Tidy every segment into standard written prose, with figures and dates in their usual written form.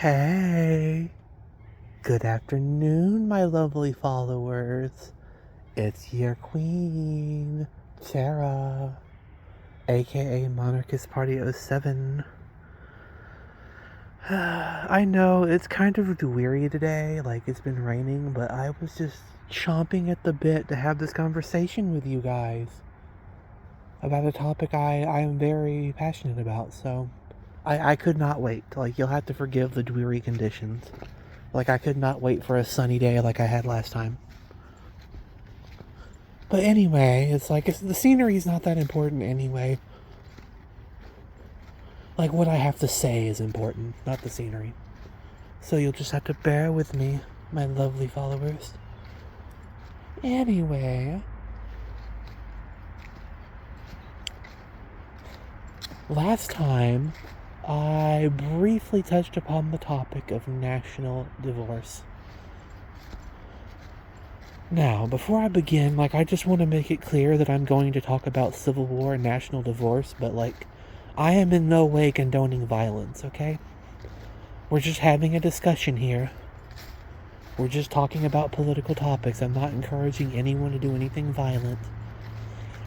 Hey, good afternoon, my lovely followers. It's your queen, Sarah, aka Monarchist Party '07. I know it's kind of weary today, like it's been raining, but I was just chomping at the bit to have this conversation with you guys about a topic I am very passionate about, so I could not wait. Like, you'll have to forgive the dreary conditions. Like, I could not wait for a sunny day like I had last time. But anyway, the scenery's not that important anyway. Like, what I have to say is important, not the scenery. So you'll just have to bear with me, my lovely followers. Anyway, last time, I briefly touched upon the topic of national divorce. Now, before I begin, I just want to make it clear that I'm going to talk about civil war and national divorce, but, I am in no way condoning violence, okay? We're just having a discussion here. We're just talking about political topics. I'm not encouraging anyone to do anything violent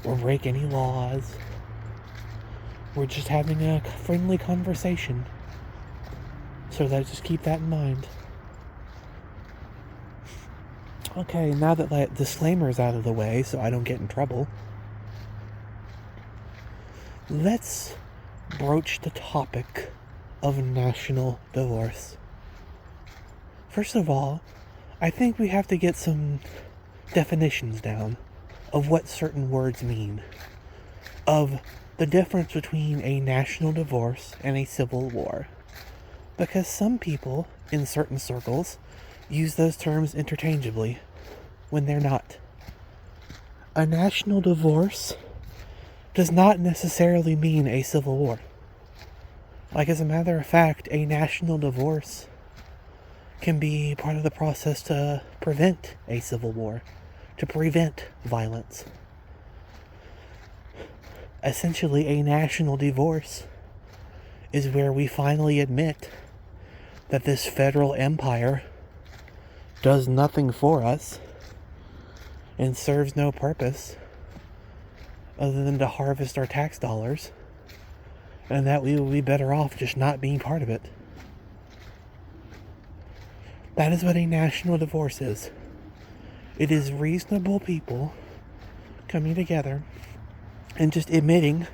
or break any laws. We're just having a friendly conversation. So just keep that in mind. Okay, now that that disclaimer's out of the way so I don't get in trouble, let's broach the topic of national divorce. First of all, I think we have to get some definitions down of what certain words mean, of the difference between a national divorce and a civil war. Because some people, in certain circles, use those terms interchangeably when they're not. A national divorce does not necessarily mean a civil war. As a matter of fact, a national divorce can be part of the process to prevent a civil war, to prevent violence. Essentially, a national divorce is where we finally admit that this federal empire does nothing for us and serves no purpose other than to harvest our tax dollars, and that we will be better off just not being part of it. That is what a national divorce is. It is reasonable people coming together and just admitting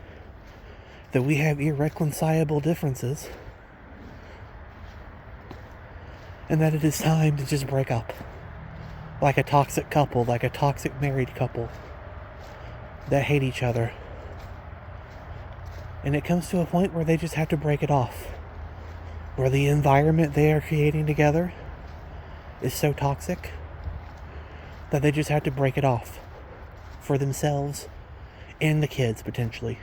that we have irreconcilable differences and that it is time to just break up. Like a toxic couple, like a toxic married couple that hate each other. And it comes to a point where they just have to break it off. Where the environment they are creating together is so toxic that they just have to break it off for themselves and the kids, potentially.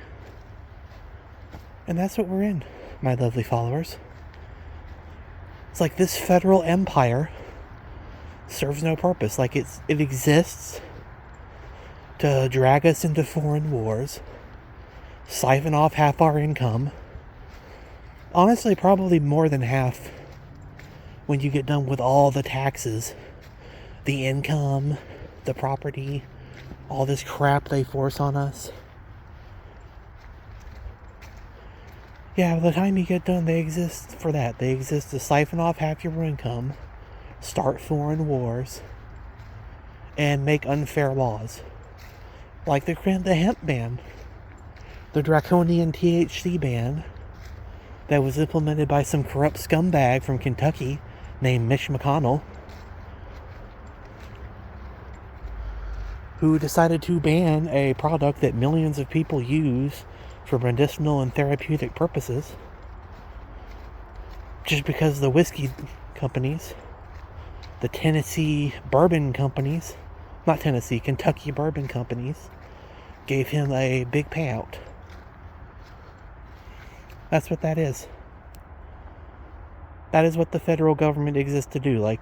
And that's what we're in, my lovely followers. It's like this federal empire serves no purpose. It exists to drag us into foreign wars, siphon off half our income. Honestly, probably more than half when you get done with all the taxes, the income, the property, all this crap they force on us. Yeah, by the time you get done, they exist for that. They exist to siphon off half your income, start foreign wars, and make unfair laws. Like the hemp ban, the draconian THC ban that was implemented by some corrupt scumbag from Kentucky named Mitch McConnell, who decided to ban a product that millions of people use for medicinal and therapeutic purposes just because the whiskey companies, the Kentucky bourbon companies, gave him a big payout. That's what that is. That is what the federal government exists to do.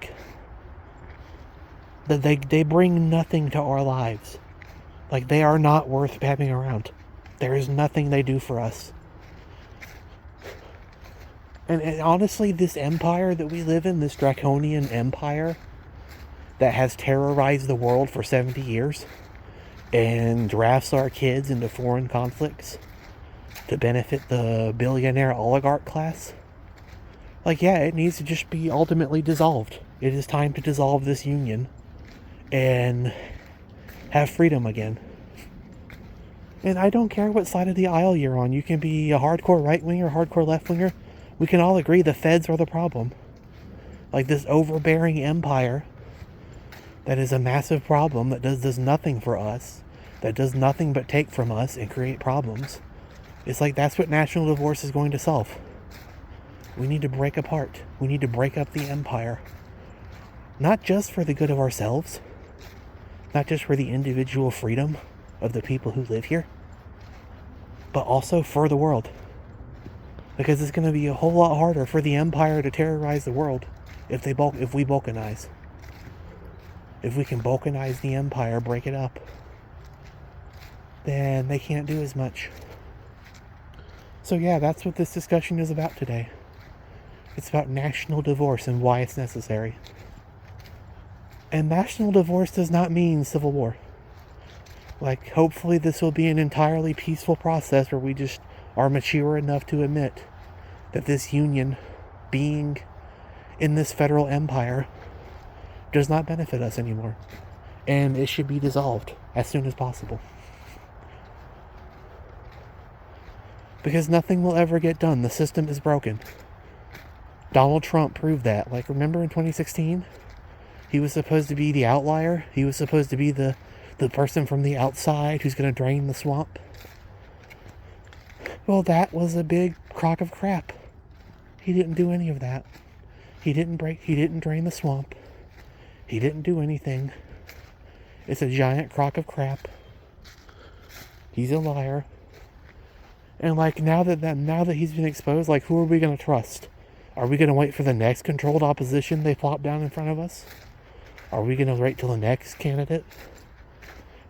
They bring nothing to our lives. They are not worth having around. There is nothing they do for us. And honestly, this empire that we live in, this draconian empire that has terrorized the world for 70 years and drafts our kids into foreign conflicts to benefit the billionaire oligarch class, like, yeah, it needs to just be ultimately dissolved. It is time to dissolve this union and have freedom again. And I don't care what side of the aisle you're on. You can be a hardcore right-winger, hardcore left-winger. We can all agree the feds are the problem. Like, this overbearing empire that is a massive problem, that does nothing for us, that does nothing but take from us and create problems. It's like, that's what national divorce is going to solve. We need to break apart. We need to break up the empire. Not just for the good of ourselves, not just for the individual freedom of the people who live here, but also for the world. Because it's going to be a whole lot harder for the empire to terrorize the world if we balkanize. If we can balkanize the empire, break it up, then they can't do as much. So yeah, that's what this discussion is about today. It's about national divorce and why it's necessary. And national divorce does not mean civil war. Like, hopefully this will be an entirely peaceful process where we just are mature enough to admit that this union, being in this federal empire, does not benefit us anymore. And it should be dissolved as soon as possible. Because nothing will ever get done. The system is broken. Donald Trump proved that. Like, remember in 2016? He was supposed to be the outlier. He was supposed to be the person from the outside who's going to drain the swamp. Well, that was a big crock of crap. He didn't do any of that. He didn't drain the swamp. He didn't do anything. It's a giant crock of crap. He's a liar. And like, now that he's been exposed, like, who are we going to trust? Are we going to wait for the next controlled opposition they plop down in front of us? Are we going to wait till the next candidate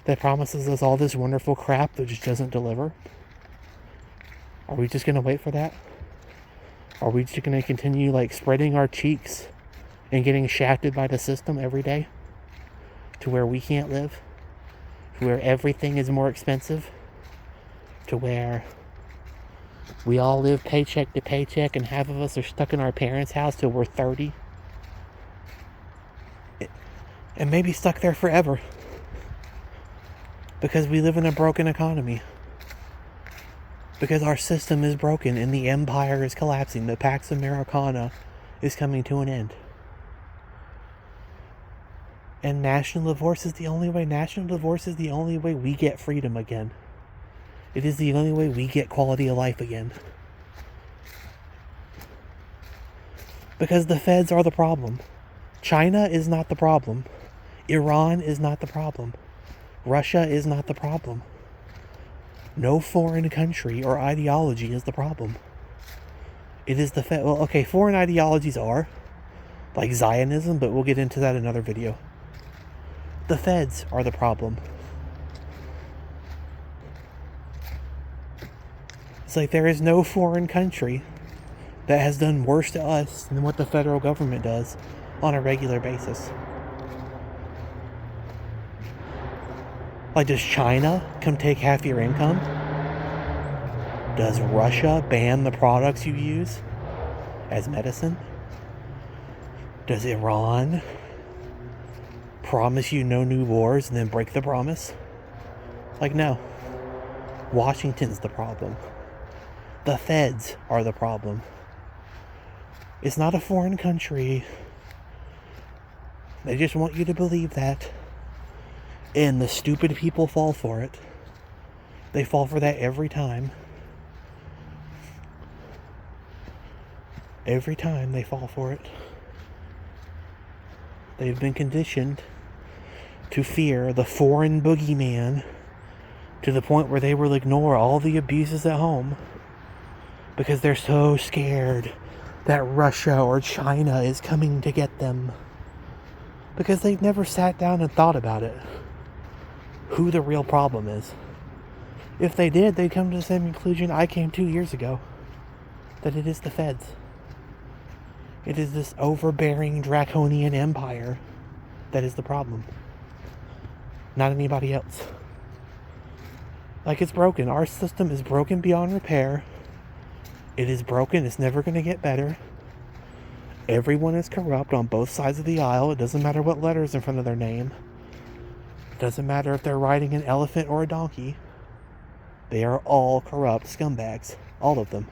that promises us all this wonderful crap that just doesn't deliver? Are we just going to wait for that? Are we just going to continue, like, spreading our cheeks and getting shafted by the system every day to where we can't live? To where everything is more expensive? To where we all live paycheck to paycheck and half of us are stuck in our parents' house till we're 30? And maybe stuck there forever. Because we live in a broken economy. Because our system is broken and the empire is collapsing. The Pax Americana is coming to an end. And national divorce is the only way. National divorce is the only way we get freedom again. It is the only way we get quality of life again. Because the feds are the problem. China is not the problem. Iran is not the problem. Russia is not the problem. No foreign country or ideology is the problem. It is the Fed. Well, okay, foreign ideologies are, like Zionism, but we'll get into that in another video. The feds are the problem. It's like there is no foreign country that has done worse to us than what the federal government does on a regular basis. Like, does China come take half your income? Does Russia ban the products you use as medicine? Does Iran promise you no new wars and then break the promise? Like, no. Washington's the problem. The feds are the problem. It's not a foreign country. They just want you to believe that. And the stupid people fall for it. They fall for that every time. Every time they fall for it. They've been conditioned to fear the foreign boogeyman to the point where they will ignore all the abuses at home because they're so scared that Russia or China is coming to get them. Because they've never sat down and thought about it. Who the real problem is. If they did, they'd come to the same conclusion I came 2 years ago. That it is the feds. It is this overbearing draconian empire that is the problem. Not anybody else. Like, it's broken. Our system is broken beyond repair. It is broken. It's never going to get better. Everyone is corrupt on both sides of the aisle. It doesn't matter what letters in front of their name. It doesn't matter if they're riding an elephant or a donkey. They are all corrupt scumbags. All of them.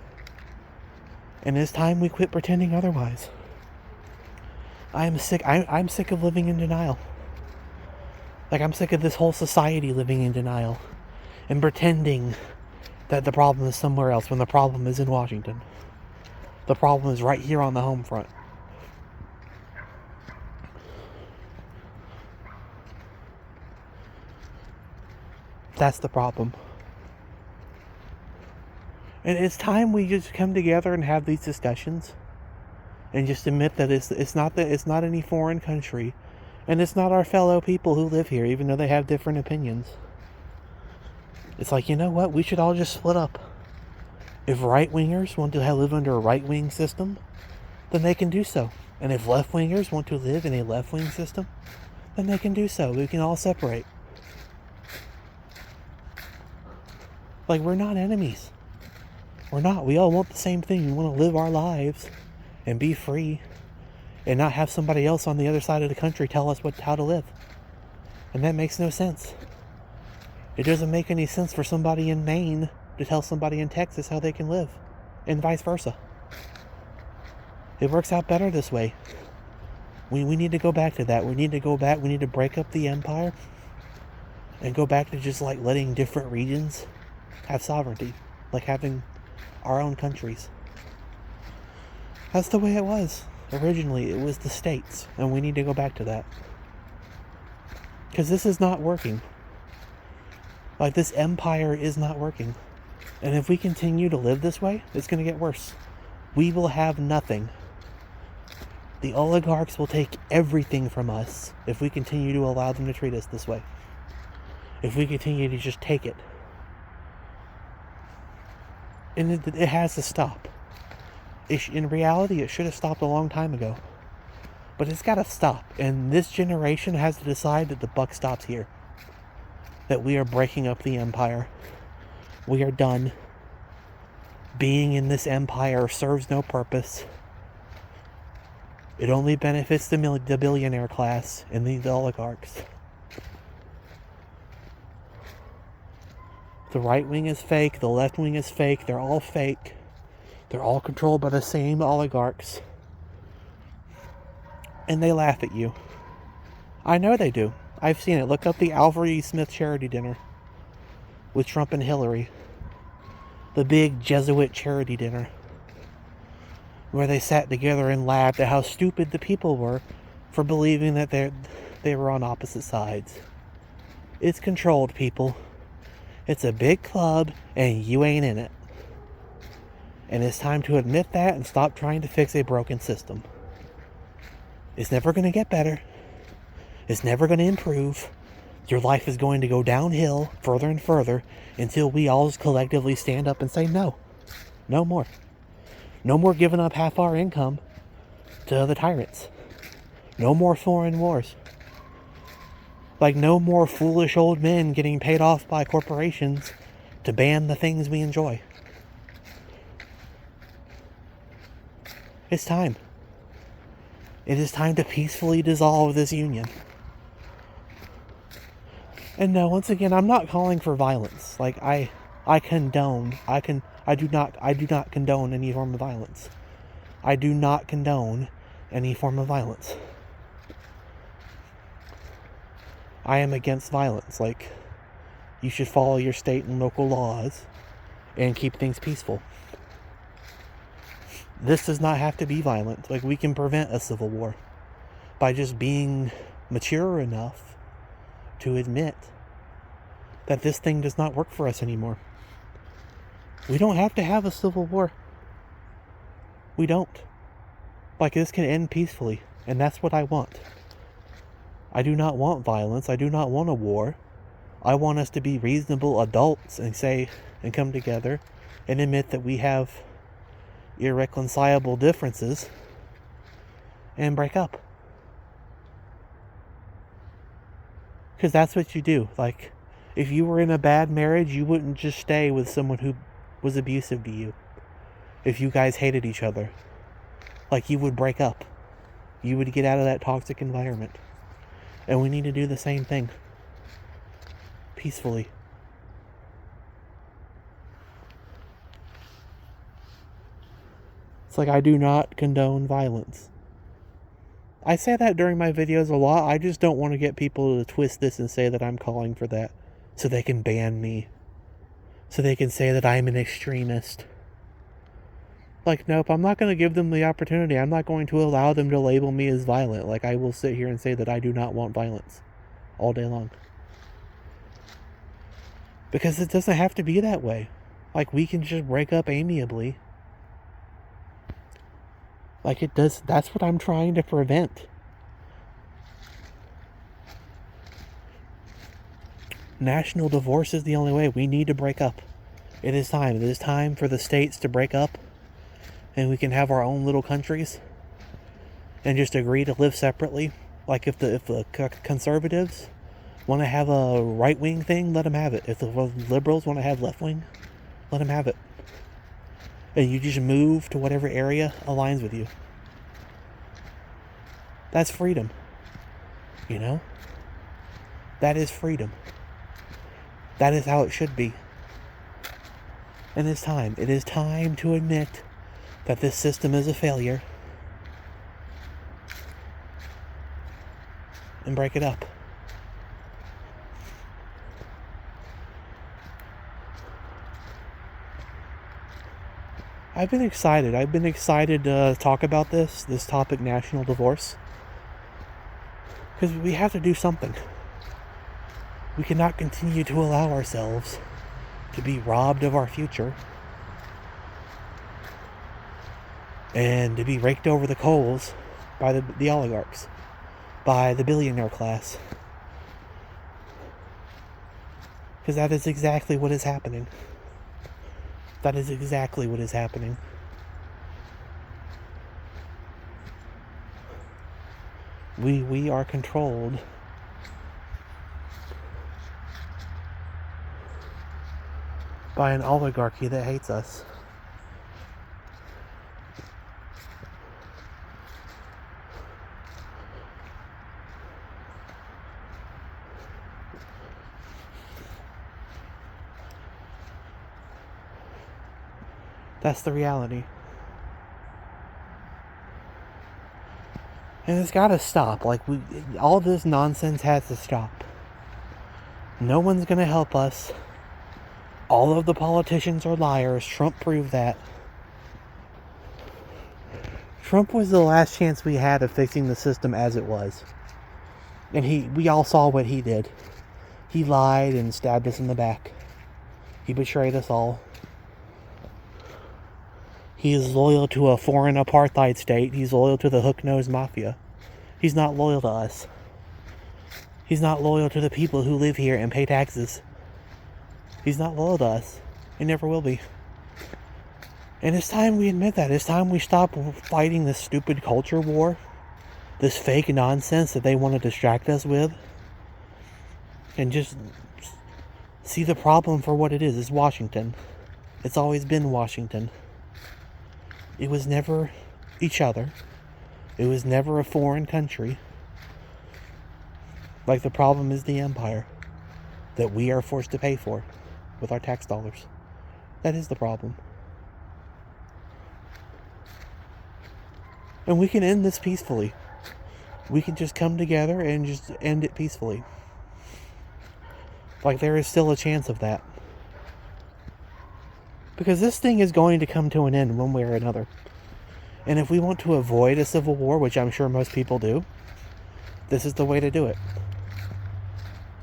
And it's time we quit pretending otherwise. I'm sick of living in denial. Like, I'm sick of this whole society living in denial and pretending that the problem is somewhere else when the problem is in Washington. The problem is right here on the home front. That's the problem. And it's time we just come together and have these discussions and just admit that it's not any foreign country, and it's not our fellow people who live here, even though they have different opinions. It's like, you know what? We should all just split up. If right-wingers want to live under a right-wing system, then they can do so. And if left-wingers want to live in a left-wing system, then they can do so. We can all separate. Like, we're not enemies. We're not. We all want the same thing. We want to live our lives and be free and not have somebody else on the other side of the country tell us how to live. And that makes no sense. It doesn't make any sense for somebody in Maine to tell somebody in Texas how they can live, and vice versa. It works out better this way. We need to go back to that. We need to break up the empire and go back to just like letting different regions have sovereignty, like having our own countries. That's the way it was. Originally, it was the states, and we need to go back to that. Because this is not working. Like, this empire is not working. And if we continue to live this way, it's going to get worse. We will have nothing. The oligarchs will take everything from us if we continue to allow them to treat us this way. If we continue to just take it. And it has to stop. In reality, it should have stopped a long time ago. But it's got to stop. And this generation has to decide that the buck stops here. That we are breaking up the empire. We are done. Being in this empire serves no purpose. It only benefits the billionaire class and the oligarchs. The right wing is fake. The left wing is fake. They're all fake. They're all controlled by the same oligarchs. And they laugh at you. I know they do. I've seen it. Look up the Alfred E. Smith charity dinner with Trump and Hillary. The big Jesuit charity dinner. Where they sat together and laughed at how stupid the people were for believing that they were on opposite sides. It's controlled, people. It's a big club and you ain't in it. And it's time to admit that and stop trying to fix a broken system. It's never going to get better. It's never going to improve. Your life is going to go downhill further and further until we all collectively stand up and say no. No more. No more giving up half our income to other tyrants. No more foreign wars. Like, no more foolish old men getting paid off by corporations to ban the things we enjoy. It's time. It is time to peacefully dissolve this union. And no, once again, I'm not calling for violence. Like, I do not condone any form of violence. I do not condone any form of violence. I am against violence. Like, you should follow your state and local laws and keep things peaceful. This does not have to be violent. Like, we can prevent a civil war by just being mature enough to admit that this thing does not work for us anymore. We don't have to have a civil war. We don't. Like, this can end peacefully, and that's what I want. I do not want violence. I do not want a war. I want us to be reasonable adults and come together and admit that we have irreconcilable differences and break up. Because that's what you do. Like, if you were in a bad marriage, you wouldn't just stay with someone who was abusive to you. If you guys hated each other, like, you would break up. You would get out of that toxic environment. And we need to do the same thing. Peacefully. It's like, I do not condone violence. I say that during my videos a lot. I just don't want to get people to twist this and say that I'm calling for that, so they can ban me. So they can say that I'm an extremist. Like, nope, I'm not going to give them the opportunity. I'm not going to allow them to label me as violent. Like, I will sit here and say that I do not want violence all day long. Because it doesn't have to be that way. Like, we can just break up amiably. Like, it does. That's what I'm trying to prevent. National divorce is the only way. We need to break up. It is time. It is time for the states to break up, and we can have our own little countries and just agree to live separately. Like, if the conservatives want to have a right-wing thing, let them have it. If the liberals want to have left-wing, let them have it. And you just move to whatever area aligns with you. That's freedom. You know? That is freedom. That is how it should be. And it's time. It is time to admit that this system is a failure and break it up. I've been excited. I've been excited to talk about this topic, national divorce. Because we have to do something. We cannot continue to allow ourselves to be robbed of our future and to be raked over the coals by the oligarchs, by the billionaire class. Because that is exactly what is happening. That is exactly what is happening. We are controlled by an oligarchy that hates us. That's the reality. And it's gotta stop. Like, all this nonsense has to stop. No one's gonna help us. All of the politicians are liars. Trump proved that. Trump was the last chance we had of fixing the system as it was. And we all saw what he did. He lied and stabbed us in the back. He betrayed us all. He is loyal to a foreign apartheid state. He's loyal to the hook-nosed mafia. He's not loyal to us. He's not loyal to the people who live here and pay taxes. He's not loyal to us. He never will be. And it's time we admit that. It's time we stop fighting this stupid culture war. This fake nonsense that they want to distract us with. And just see the problem for what it is. It's Washington. It's always been Washington. It was never each other. It was never a foreign country. Like, the problem is the empire that we are forced to pay for with our tax dollars. That is the problem. And we can end this peacefully. We can just come together and just end it peacefully. Like, there is still a chance of that. Because this thing is going to come to an end one way or another. And if we want to avoid a civil war, which I'm sure most people do, this is the way to do it.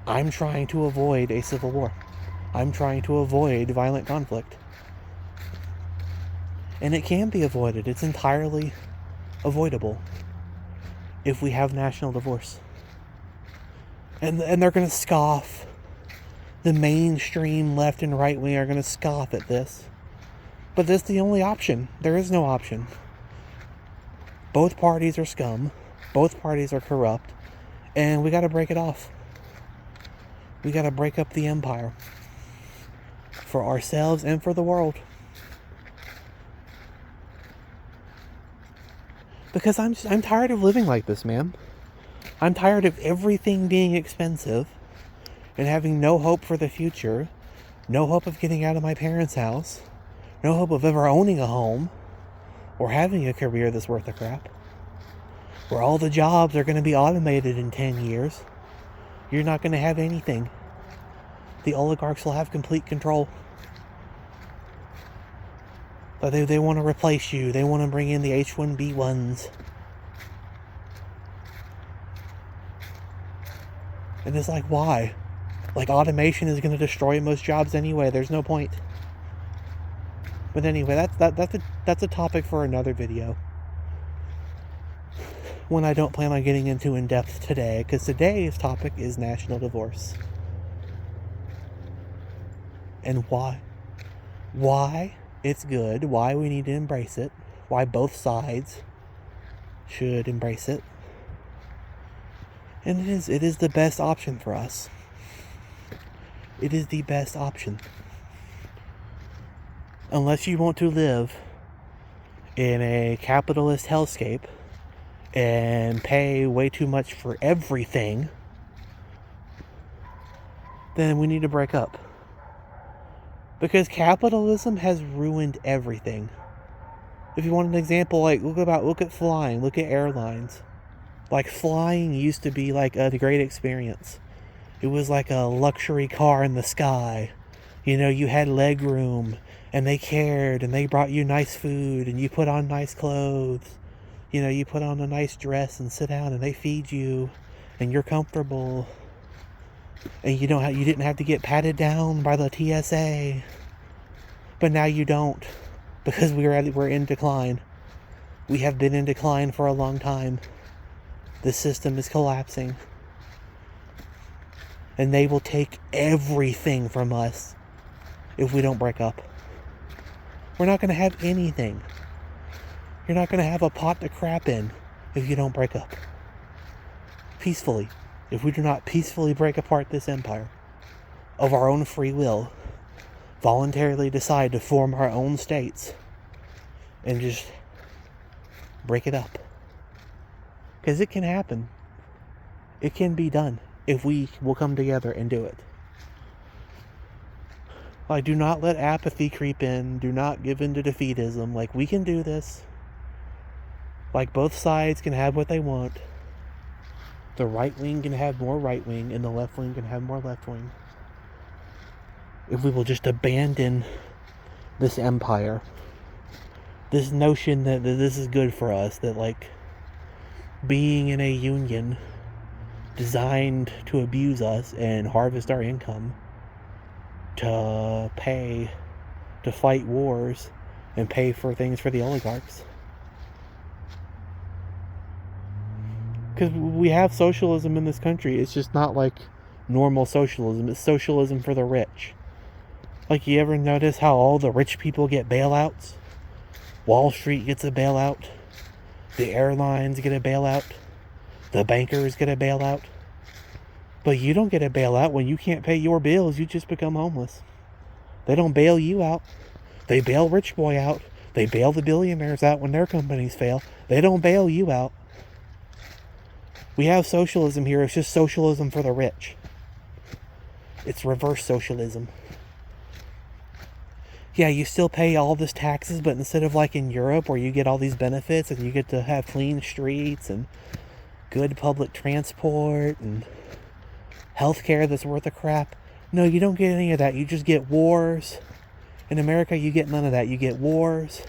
I'm trying to avoid a civil war. I'm trying to avoid violent conflict. And it can be avoided. It's entirely avoidable if we have national divorce. And they're going to scoff. The mainstream left and right wing are going to scoff at this. But that's the only option. There is no option. Both parties are scum. Both parties are corrupt. And we got to break it off. We got to break up the empire. For ourselves and for the world. Because I'm tired of living like this, man. I'm tired of everything being expensive. And having no hope for the future. No hope of getting out of my parents' house. No hope of ever owning a home. Or having a career that's worth a crap. Where all the jobs are going to be automated in 10 years. You're not going to have anything. The oligarchs will have complete control. But they want to replace you. They want to bring in the H-1B1s. And it's like, why? Like, automation is going to destroy most jobs anyway. There's no point. But anyway, that's a topic for another video. One I don't plan on getting into in depth today, because today's topic is national divorce. And why? Why it's good, why we need to embrace it, why both sides should embrace it. And it is the best option for us. It is the best option. Unless you want to live in a capitalist hellscape and pay way too much for everything, then we need to break up. Because capitalism has ruined everything. If you want an example, like look at flying, look at airlines. Like, flying used to be like a great experience. It was like a luxury car in the sky. You know, you had leg room, and they cared, and they brought you nice food, and you put on nice clothes. You know, you put on a nice dress and sit down, and they feed you, and you're comfortable. And you didn't have to get patted down by the TSA. But now you don't, because we're in decline. We have been in decline for a long time. The system is collapsing. And they will take everything from us if we don't break up. We're not going to have anything. You're not going to have a pot to crap in if you don't break up. Peacefully. If we do not peacefully break apart this empire, of our own free will, voluntarily decide to form our own states, and just break it up. Because it can happen. It can be done if we will come together and do it. Like, do not let apathy creep in. Do not give in to defeatism. Like, we can do this. Like, both sides can have what they want. The right wing can have more right wing, and the left wing can have more left wing. If we will just abandon this empire. This notion that this is good for us. That, like, being in a union designed to abuse us and harvest our income, to pay, to fight wars, and pay for things for the oligarchs. Because we have socialism in this country. It's just not like normal socialism. It's socialism for the rich. Like, you ever notice how all the rich people get bailouts? Wall Street gets a bailout. The airlines get a bailout. The bankers get a bailout. But you don't get a bailout when you can't pay your bills. You just become homeless. They don't bail you out. They bail Rich Boy out. They bail the billionaires out when their companies fail. They don't bail you out. We have socialism here. It's just socialism for the rich. It's reverse socialism. Yeah, you still pay all this taxes, but instead of like in Europe where you get all these benefits and you get to have clean streets and good public transport and healthcare that's worth a crap. No, you don't get any of that. You just get wars. In America, you get none of that. You get wars,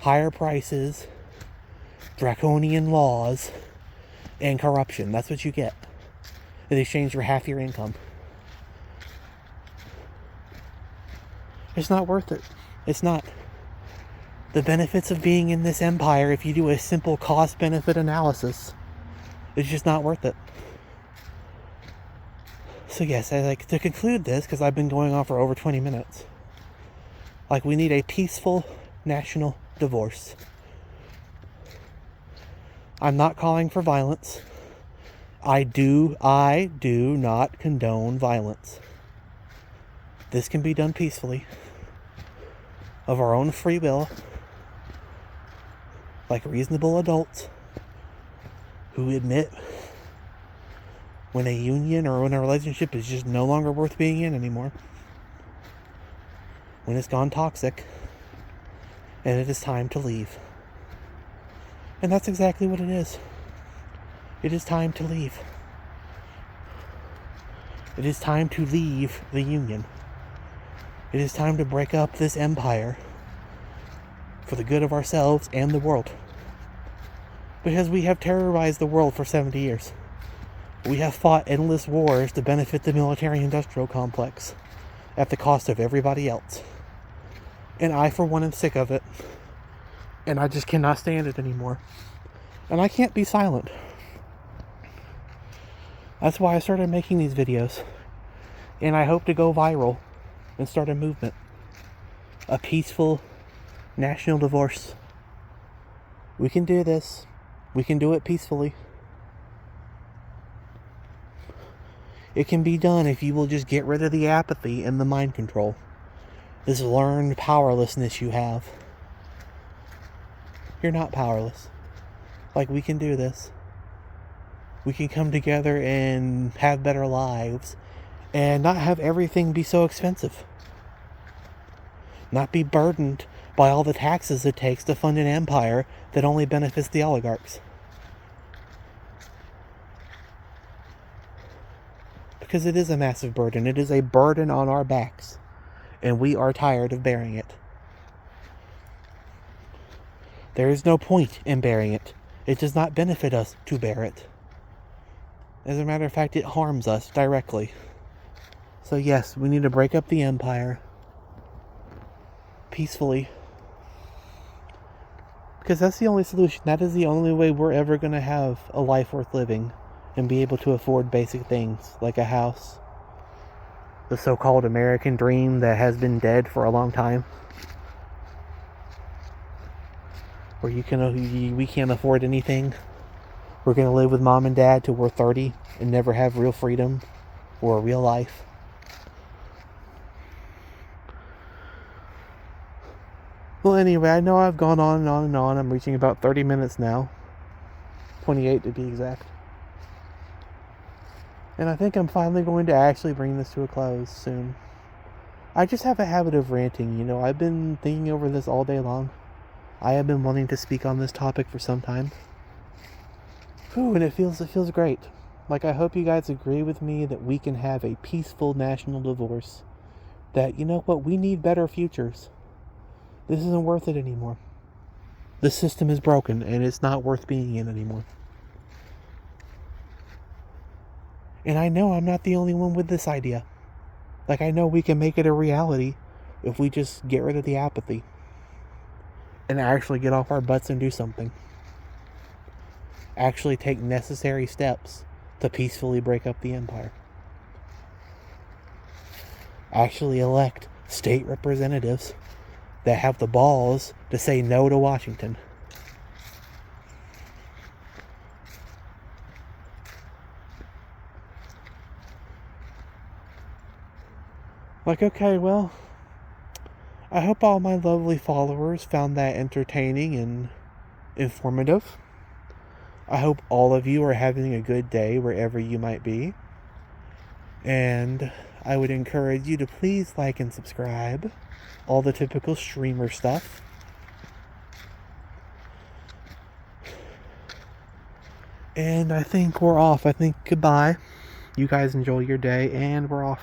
higher prices, draconian laws, and corruption. That's what you get in exchange for half your income. It's not worth it. It's not. The benefits of being in this empire, if you do a simple cost-benefit analysis, it's just not worth it. So yes, I like to conclude this, because I've been going on for over 20 minutes. Like, we need a peaceful national divorce. I'm not calling for violence. I do not condone violence. This can be done peacefully, of our own free will, like reasonable adults who admit when a union or when a relationship is just no longer worth being in anymore. When it's gone toxic, and it is time to leave. And that's exactly what it is. It is time to leave. It is time to leave the union. It is time to break up this empire for the good of ourselves and the world. Because we have terrorized the world for 70 years. We have fought endless wars to benefit the military-industrial complex at the cost of everybody else. And I, for one, am sick of it. And I just cannot stand it anymore. And I can't be silent. That's why I started making these videos. And I hope to go viral and start a movement. A peaceful national divorce. We can do this. We can do it peacefully. It can be done if you will just get rid of the apathy and the mind control. This learned powerlessness you have. You're not powerless. Like, we can do this. We can come together and have better lives and not have everything be so expensive. Not be burdened by all the taxes it takes to fund an empire that only benefits the oligarchs. Because it is a massive burden. It is a burden on our backs. And we are tired of bearing it. There is no point in bearing it. It does not benefit us to bear it. As a matter of fact, it harms us directly. So yes, we need to break up the empire peacefully. Because that's the only solution. That is the only way we're ever going to have a life worth living and be able to afford basic things like a house. The so-called American dream that has been dead for a long time. Where we can't afford anything. We're going to live with mom and dad till we're 30 and never have real freedom or a real life. Well, anyway, I know I've gone on and on and on. I'm reaching about 30 minutes now. 28 to be exact. And I think I'm finally going to actually bring this to a close soon. I just have a habit of ranting, you know. I've been thinking over this all day long. I have been wanting to speak on this topic for some time. Whew, and it feels great. Like, I hope you guys agree with me that we can have a peaceful national divorce. That, you know what, we need better futures. This isn't worth it anymore. The system is broken, and it's not worth being in anymore. And I know I'm not the only one with this idea. Like, I know we can make it a reality if we just get rid of the apathy. And actually get off our butts and do something. Actually take necessary steps to peacefully break up the empire. Actually elect state representatives that have the balls to say no to Washington. Like, okay, well, I hope all my lovely followers found that entertaining and informative. I hope all of you are having a good day wherever you might be. And I would encourage you to please like and subscribe. All the typical streamer stuff. And I think we're off. I think goodbye. You guys enjoy your day, and we're off.